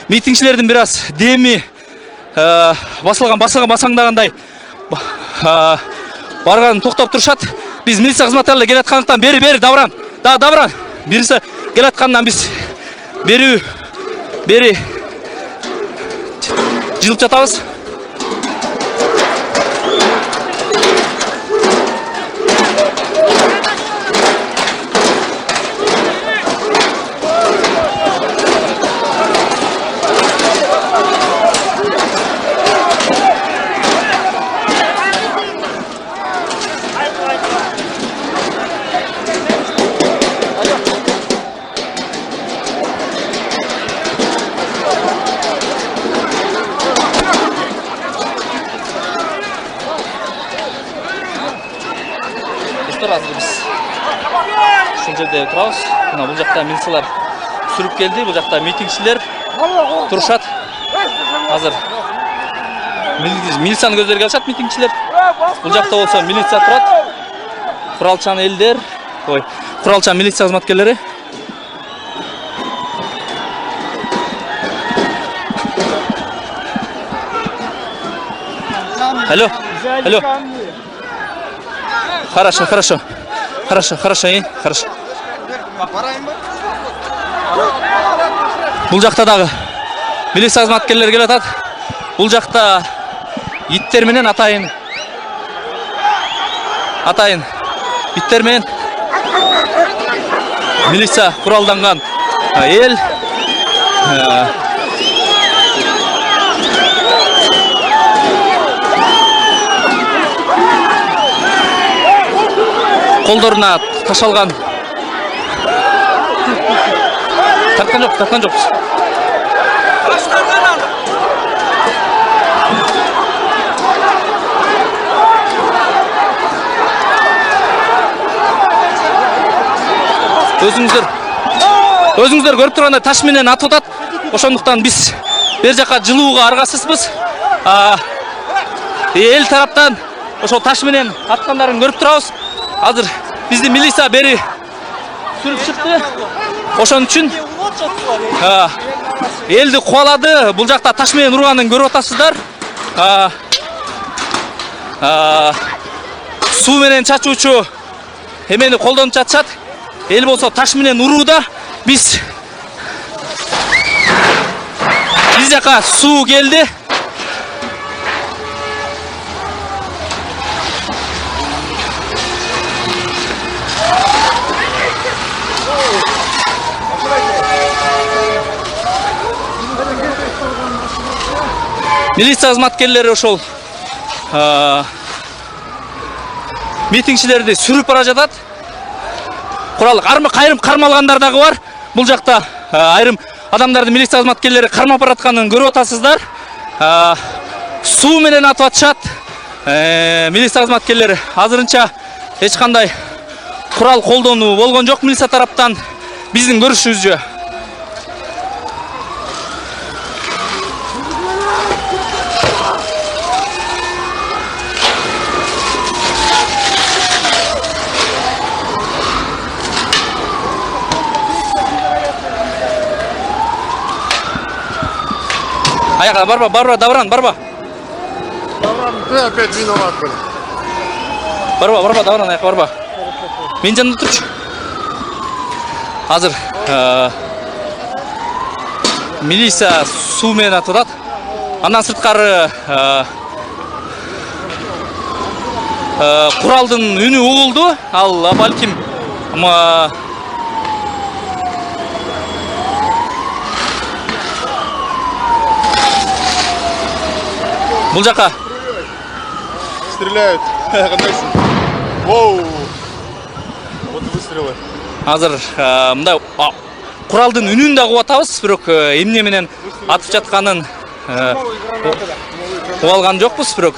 митингчилердин бир аз деми басаңдагандай барганын токтоп турушат. Биз милиция кызматкерлери келаткандыктан бери Давран. Давран. Милиция келаткандан биз бери жылып жатабыз. Azır biz ушул жерде турабыз. Мына бул жакта милициялар сүрүп келди. Бул жакта митингчилер турушат. Азыр милицияны көздөргө алышат митингчилер. Бул жакта болсо милиция турат. Куралчан элдер, куралчан милиция кызматкерлери. Алло. Хорошо. Хорошо. Бул жакта дагы милиция кызматкерлери келатат. Бул жакта иттер менен атайын иттер менен милиция куралданган эл колдоруна ташалган. Тарткан жокпуз. Өзүңүздөр көрүп тургандай таш менен атып атат. Ошондуктан биз бер жака жылууга аргасызбыз. Эл тараптан ошол таш менен аткандарын көрүп турабыз. Азыр бизди милиция бери сүрүп чыкты. Ошон үчүн элди кубалады. Бул жакта таш менен урганын көрүп атасыздар. Суу менен чачуучу эмени колдонуп жатышат. Эл болсо таш менен урууда. Биз жака суу келди. Милиция кызматкерлери ошол митингчилерди сүрүп бара жатат. Куралдык айрым кармалгандар дагы бар. Бул жакта айрым адамдарды милиция кызматкерлери кармап баратканын көрүп атасыздар. Суу менен атып атышат. Милиция кызматкерлери азырынча эч кандай курал колдонуу болгон жок милиция тараптан биздин көрүшүбүзчө. Аяққа барба, Давран, барба. Давран, ты опять виноват, блин. Барба, Давран, аяққа барба. Мен жанында тұршы. Азыр милиция суу менен атып атат. Андан сырткары куралдын үнү угулду. Ал балким бул жака стреляют. Воу. Вот выстрелы. Азыр мындай куралдын үнүн да угуп атабыз, бирок эмне менен атып жатканын угуп алган жокпуз, бирок